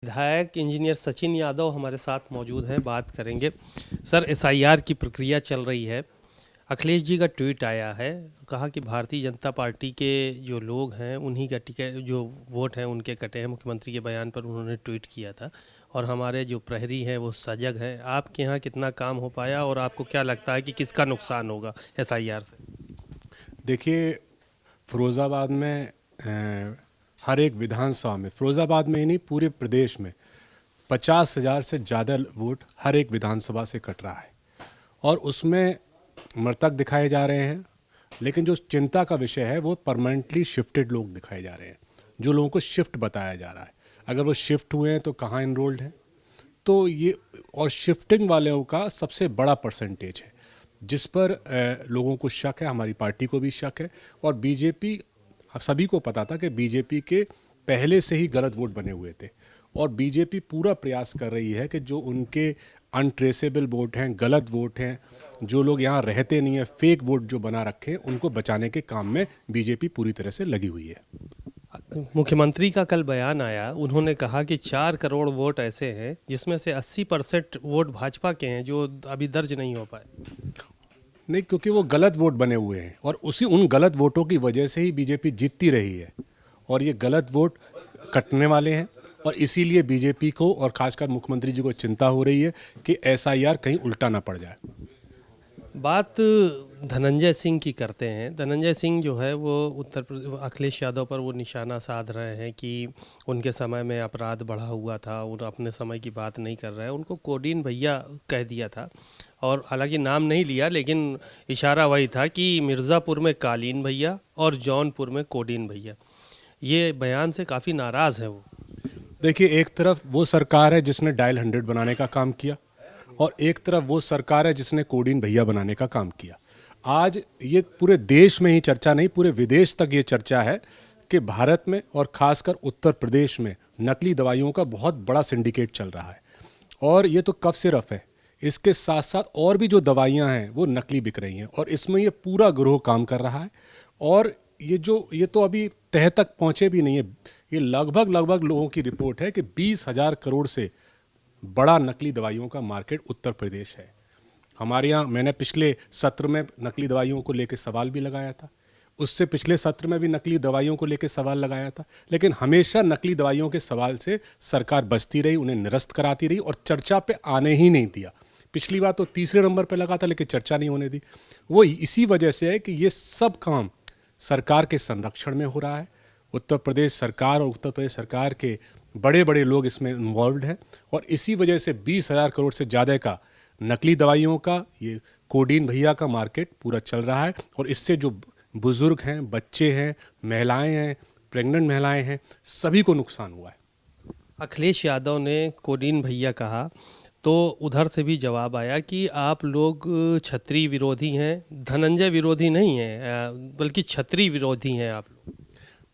विधायक इंजीनियर सचिन यादव हमारे साथ मौजूद हैं, बात करेंगे। सर, एसआईआर की प्रक्रिया चल रही है। अखिलेश जी का ट्वीट आया है, कहा कि भारतीय जनता पार्टी के जो लोग हैं उन्हीं का टिकट, जो वोट हैं उनके कटे हैं। मुख्यमंत्री के बयान पर उन्होंने ट्वीट किया था और हमारे जो प्रहरी हैं वो सजग हैं। आपके यहाँ कितना काम हो पाया और आपको क्या लगता है कि किसका नुकसान होगा एसआईआर से? देखिए, फिरोज़ाबाद में हर एक विधानसभा में, फिरोज़ाबाद में ही नहीं पूरे प्रदेश में 50,000 से ज़्यादा वोट हर एक विधानसभा से कट रहा है और उसमें मृतक दिखाए जा रहे हैं। लेकिन जो चिंता का विषय है वो परमानेंटली शिफ्टेड लोग दिखाए जा रहे हैं, जो लोगों को शिफ्ट बताया जा रहा है। अगर वो शिफ्ट हुए हैं तो कहाँ इनरोल्ड हैं, तो ये और शिफ्टिंग वालों का सबसे बड़ा परसेंटेज है, जिस पर लोगों को शक है, हमारी पार्टी को भी शक है। और बीजेपी, अब सभी को पता था कि बीजेपी के पहले से ही गलत वोट बने हुए थे और बीजेपी पूरा प्रयास कर रही है कि जो उनके अनट्रेसेबल वोट हैं, गलत वोट हैं, जो लोग यहाँ रहते नहीं हैं, फेक वोट जो बना रखे हैं, उनको बचाने के काम में बीजेपी पूरी तरह से लगी हुई है। मुख्यमंत्री का कल बयान आया, उन्होंने कहा कि 4 करोड़ वोट ऐसे हैं जिसमें से 80% वोट भाजपा के हैं जो अभी दर्ज नहीं हो पाए। नहीं, क्योंकि वो गलत वोट बने हुए हैं और उन गलत वोटों की वजह से ही बीजेपी जीतती रही है और ये गलत वोट कटने वाले हैं और इसीलिए बीजेपी को और खासकर मुख्यमंत्री जी को चिंता हो रही है कि एसआईआर कहीं उल्टा ना पड़ जाए। बात धनंजय सिंह की करते हैं। धनंजय सिंह जो है वो अखिलेश यादव पर वो निशाना साध रहे हैं कि उनके समय में अपराध बढ़ा हुआ था, उन अपने समय की बात नहीं कर रहे हैं। उनको कोडीन भैया कह दिया था और हालांकि नाम नहीं लिया, लेकिन इशारा वही था कि मिर्ज़ापुर में कालीन भैया और जौनपुर में कोडीन भैया। ये बयान से काफ़ी नाराज़ है वो। देखिए, एक तरफ वो सरकार है जिसने डायल 100 बनाने का काम किया और एक तरफ वो सरकार है जिसने कोडीन भैया बनाने का काम किया। आज ये पूरे देश में ही चर्चा नहीं, पूरे विदेश तक ये चर्चा है कि भारत में और खासकर उत्तर प्रदेश में नकली दवाइयों का बहुत बड़ा सिंडिकेट चल रहा है और ये तो कफ सिरप है, इसके साथ साथ और भी जो दवाइयाँ हैं वो नकली बिक रही हैं और इसमें ये पूरा गिरोह काम कर रहा है। और ये तो अभी तह तक पहुँचे भी नहीं है। ये लगभग लोगों की रिपोर्ट है कि 20,000 करोड़ से बड़ा नकली दवाइयों का मार्केट उत्तर प्रदेश है। हमारे यहाँ, मैंने पिछले सत्र में नकली दवाइयों को लेकर सवाल भी लगाया था, उससे पिछले सत्र में भी नकली दवाइयों को लेकर सवाल लगाया था, लेकिन हमेशा नकली दवाइयों के सवाल से सरकार बचती रही, उन्हें निरस्त कराती रही और चर्चा पे आने ही नहीं दिया। पिछली बार तो तीसरे नंबर पे लगा था लेकिन चर्चा नहीं होने दी। वो इसी वजह से है कि ये सब काम सरकार के संरक्षण में हो रहा है। उत्तर प्रदेश सरकार और उत्तर प्रदेश सरकार के बड़े बड़े लोग इसमें इन्वॉल्व हैं और इसी वजह से 20,000 करोड़ से ज़्यादा का नकली दवाइयों का, ये कोडीन भैया का मार्केट पूरा चल रहा है और इससे जो बुज़ुर्ग हैं, बच्चे हैं, महिलाएं हैं, प्रेग्नेंट महिलाएं हैं, सभी को नुकसान हुआ है। अखिलेश यादव ने कोडीन भैया कहा तो उधर से भी जवाब आया कि आप लोग छत्री विरोधी हैं, धनंजय विरोधी नहीं हैं, बल्कि छत्री विरोधी हैं आप लोग।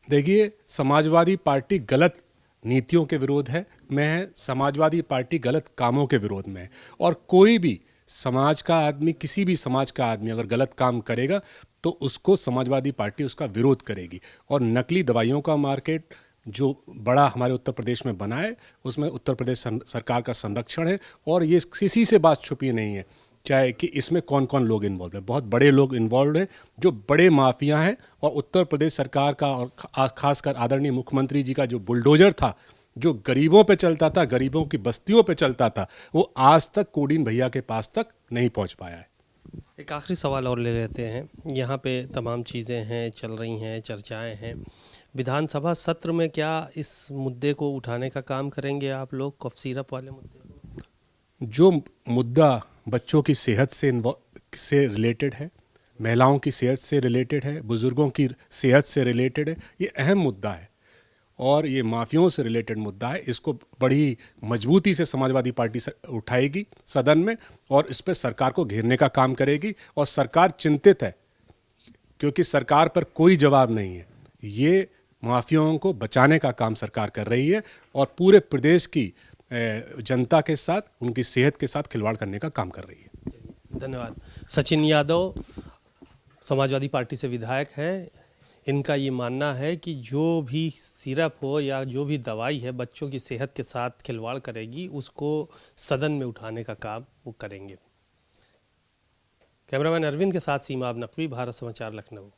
देखिए, समाजवादी पार्टी गलत नीतियों के विरोध है, मैं समाजवादी पार्टी गलत कामों के विरोध में है और कोई भी समाज का आदमी, किसी भी समाज का आदमी अगर गलत काम करेगा तो उसको समाजवादी पार्टी उसका विरोध करेगी। और नकली दवाइयों का मार्केट जो बड़ा हमारे उत्तर प्रदेश में बना है उसमें उत्तर प्रदेश सरकार का संरक्षण है और ये किसी से बात छुपी नहीं है, चाहे कि इसमें कौन कौन लोग इन्वॉल्व हैं। बहुत बड़े लोग इन्वॉल्व हैं, जो बड़े माफिया हैं और उत्तर प्रदेश सरकार का और खासकर आदरणीय मुख्यमंत्री जी का जो बुलडोजर था, जो गरीबों पे चलता था, गरीबों की बस्तियों पे चलता था, वो आज तक कोडीन भैया के पास तक नहीं पहुंच पाया है। एक आखिरी सवाल और ले लेते हैं। यहाँ पे तमाम चीज़ें हैं, चल रही हैं, चर्चाएं हैं। विधानसभा सत्र में क्या इस मुद्दे को उठाने का काम करेंगे आप लोग, कफ सिरप वाले मुद्दे को? जो मुद्दा बच्चों की सेहत से रिलेटेड है, महिलाओं की सेहत से रिलेटेड है, बुज़ुर्गों की सेहत से रिलेटेड है, ये अहम मुद्दा है और ये माफियाओं से रिलेटेड मुद्दा है। इसको बड़ी मजबूती से समाजवादी पार्टी उठाएगी सदन में और इस पर सरकार को घेरने का काम करेगी और सरकार चिंतित है क्योंकि सरकार पर कोई जवाब नहीं है। ये माफियाओं को बचाने का काम सरकार कर रही है और पूरे प्रदेश की जनता के साथ, उनकी सेहत के साथ खिलवाड़ करने का काम कर रही है। धन्यवाद। सचिन यादव समाजवादी पार्टी से विधायक है। इनका ये मानना है कि जो भी सिरप हो या जो भी दवाई है बच्चों की सेहत के साथ खिलवाड़ करेगी, उसको सदन में उठाने का काम वो करेंगे। कैमरामैन अरविंद के साथ सीमा अब नकवी, भारत समाचार, लखनऊ।